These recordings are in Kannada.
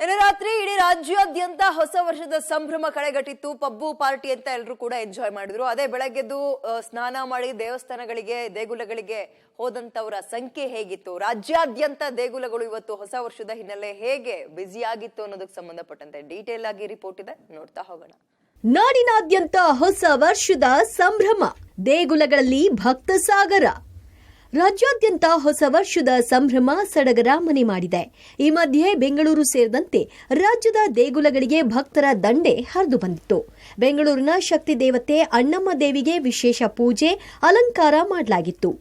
ನಿನ್ನೆ ರಾತ್ರಿ ಇಡೀ ರಾಜ್ಯಾದ್ಯಂತ ಹೊಸ ವರ್ಷದ ಸಂಭ್ರಮ ಕಳೆಗಟ್ಟಿತ್ತು. ಪಬ್ಬು ಪಾರ್ಟಿ ಅಂತ ಎಲ್ಲರೂ ಕೂಡ ಎಂಜಾಯ್ ಮಾಡಿದ್ರು. ಅದೇ ಬೆಳಗ್ಗೆದ್ದು ಸ್ನಾನ ಮಾಡಿ ದೇವಸ್ಥಾನಗಳಿಗೆ ದೇಗುಲಗಳಿಗೆ ಹೋದಂತವರ ಸಂಖ್ಯೆ ಹೇಗಿತ್ತು, ರಾಜ್ಯಾದ್ಯಂತ ದೇಗುಲಗಳು ಇವತ್ತು ಹೊಸ ವರ್ಷದ ಹಿನ್ನೆಲೆ ಹೇಗೆ ಬ್ಯುಸಿ ಆಗಿತ್ತು ಅನ್ನೋದಕ್ಕೆ ಸಂಬಂಧಪಟ್ಟಂತೆ ಡೀಟೇಲ್ ಆಗಿ ರಿಪೋರ್ಟ್ ಇದೆ, ನೋಡ್ತಾ ಹೋಗೋಣ. ನಾಡಿನಾದ್ಯಂತ ಹೊಸ ವರ್ಷದ ಸಂಭ್ರಮ, ದೇಗುಲಗಳಲ್ಲಿ ಭಕ್ತ ಸಾಗರ. ರಾಜ್ಯಾದ್ಯಂತ ಹೊಸ ವರ್ಷದ ಸಂಭ್ರಮ ಸಡಗರ ಮನೆ ಮಾಡಿದೆ. ಈ ಮಧ್ಯೆ ಬೆಂಗಳೂರು ಸೇರಿದಂತೆ ರಾಜ್ಯದ ದೇಗುಲಗಳಿಗೆ ಭಕ್ತರ ದಂಡೆ ಹರಿದು ಬಂದಿತ್ತು. ಬೆಂಗಳೂರಿನ ಶಕ್ತಿ ದೇವತೆ ಅಣ್ಣಮ್ಮ ದೇವಿಗೆ ವಿಶೇಷ ಪೂಜೆ, ಅಲಂಕಾರ ಮಾಡಲಾಗಿತ್ತು.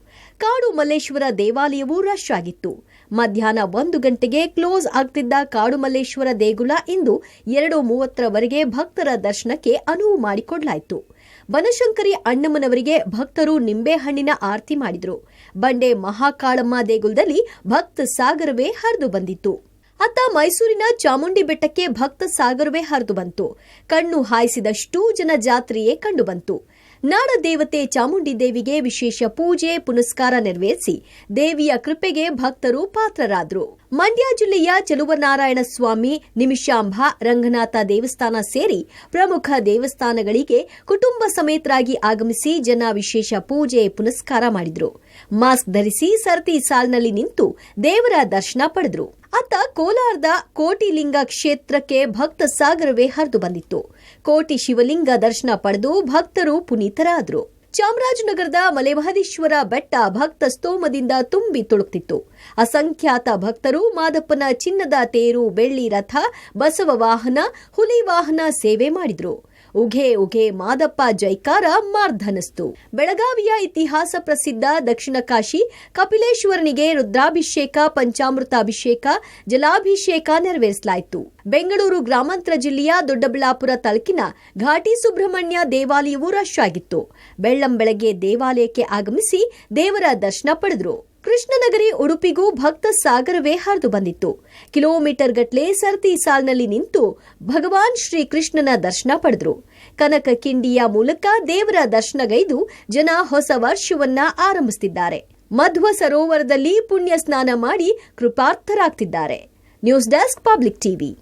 ಕಾಡು ಮಲ್ಲೇಶ್ವರ ದೇವಾಲಯವೂ ರಶ್ ಆಗಿತ್ತು. ಮಧ್ಯಾಹ್ನ 1 ಗಂಟೆಗೆ ಕ್ಲೋಸ್ ಆಗ್ತಿದ್ದ ಕಾಡು ಮಲ್ಲೇಶ್ವರ ದೇಗುಲ ಇಂದು 2:30ರವರೆಗೆ ಭಕ್ತರ ದರ್ಶನಕ್ಕೆ ಅನುವು ಮಾಡಿಕೊಡಲಾಯಿತು. ಬನಶಂಕರಿ ಅಣ್ಣಮ್ಮನವರಿಗೆ ಭಕ್ತರು ನಿಂಬೆಹಣ್ಣಿನ ಆರತಿ ಮಾಡಿದ್ರು. ಬಂಡೆ ಮಹಾಕಾಳಮ್ಮ ದೇಗುಲದಲ್ಲಿ ಭಕ್ತ ಸಾಗರವೇ ಹರಿದು ಬಂದಿತ್ತು. ಅತ್ತ ಮೈಸೂರಿನ ಚಾಮುಂಡಿ ಬೆಟ್ಟಕ್ಕೆ ಭಕ್ತ ಸಾಗರವೇ ಹರಿದು ಬಂತು. ಕಣ್ಣು ಹಾಯಿಸಿದಷ್ಟೂ ಜನ ಜಾತ್ರೆಯೇ ಕಂಡುಬಂತು. ನಾಡ ದೇವತೆ ಚಾಮುಂಡಿ ದೇವಿಗೆ ವಿಶೇಷ ಪೂಜೆ ಪುನಸ್ಕಾರ ನೆರವೇರಿಸಿ ದೇವಿಯ ಕೃಪೆಗೆ ಭಕ್ತರು ಪಾತ್ರರಾದರು. ಮಂಡ್ಯ ಜಿಲ್ಲೆಯ ಚೆಲುವನಾರಾಯಣ ಸ್ವಾಮಿ, ನಿಮಿಷಾಂಬ, ರಂಗನಾಥ ದೇವಸ್ಥಾನ ಸೇರಿ ಪ್ರಮುಖ ದೇವಸ್ಥಾನಗಳಿಗೆ ಕುಟುಂಬ ಸಮೇತರಾಗಿ ಆಗಮಿಸಿ ಜನ ವಿಶೇಷ ಪೂಜೆ ಪುನಸ್ಕಾರ ಮಾಡಿದ್ರು. ಮಾಸ್ಕ್ ಧರಿಸಿ ಸರತಿ ಸಾಲಿನಲ್ಲಿ ನಿಂತು ದೇವರ ದರ್ಶನ ಪಡೆದ್ರು. ಅತ್ತ ಕೋಲಾರದ ಕೋಟಿಲಿಂಗ ಕ್ಷೇತ್ರಕ್ಕೆ ಭಕ್ತ ಸಾಗರವೇ ಹರಿದು ಬಂದಿತ್ತು. ಕೋಟಿ ಶಿವಲಿಂಗ ದರ್ಶನ ಪಡೆದು ಭಕ್ತರು ಪುನೀತರಾದರು. ಚಾಮರಾಜನಗರದ ಮಲೆಮಹದೇಶ್ವರ ಬೆಟ್ಟ ಭಕ್ತ ಸ್ತೋಮದಿಂದ ತುಂಬಿ ತುಳುಕ್ತಿತ್ತು. ಅಸಂಖ್ಯಾತ ಭಕ್ತರು ಮಾದಪ್ಪನ ಚಿನ್ನದ ತೇರು, ಬೆಳ್ಳಿ ರಥ, ಬಸವ ವಾಹನ, ಹುಲಿ ವಾಹನ ಸೇವೆ ಮಾಡಿದ್ರು. ಉಘೆ ಉಘೆ ಮಾದಪ್ಪ ಜೈಕಾರ ಮಾರ್ಧನಿಸ್ತು. ಬೆಳಗಾವಿಯ ಇತಿಹಾಸ ಪ್ರಸಿದ್ಧ ದಕ್ಷಿಣ ಕಾಶಿ ಕಪಿಲೇಶ್ವರನಿಗೆ ರುದ್ರಾಭಿಷೇಕ, ಪಂಚಾಮೃತಾಭಿಷೇಕ, ಜಲಾಭಿಷೇಕ ನೆರವೇರಿಸಲಾಯಿತು. ಬೆಂಗಳೂರು ಗ್ರಾಮಾಂತರ ಜಿಲ್ಲೆಯ ದೊಡ್ಡಬಳ್ಳಾಪುರ ತಾಲೂಕಿನ ಘಾಟಿ ಸುಬ್ರಹ್ಮಣ್ಯ ದೇವಾಲಯವೂ ರಶ್ ಆಗಿತ್ತು. ಬೆಳ್ಳಂಬೆಳಗ್ಗೆ ದೇವಾಲಯಕ್ಕೆ ಆಗಮಿಸಿ ದೇವರ ದರ್ಶನ ಪಡೆದರು. ಕೃಷ್ಣನಗರಿ ಉಡುಪಿಗೂ ಭಕ್ತ ಸಾಗರವೇ ಹರಿದು ಬಂದಿತ್ತು. ಕಿಲೋಮೀಟರ್ ಗಟ್ಟಲೆ ಸರತಿ ಸಾಲಿನಲ್ಲಿ ನಿಂತು ಭಗವಾನ್ ಶ್ರೀ ಕೃಷ್ಣನ ದರ್ಶನ ಪಡೆದರು. ಕನಕ ಕಿಂಡಿಯ ಮೂಲಕ ದೇವರ ದರ್ಶನಗೈದು ಜನ ಹೊಸ ವರ್ಷವನ್ನ ಆರಂಭಿಸುತ್ತಿದ್ದಾರೆ. ಮಧ್ವ ಸರೋವರದಲ್ಲಿ ಪುಣ್ಯ ಸ್ನಾನ ಮಾಡಿ ಕೃಪಾರ್ಥರಾಗ್ತಿದ್ದಾರೆ. News desk, public TV.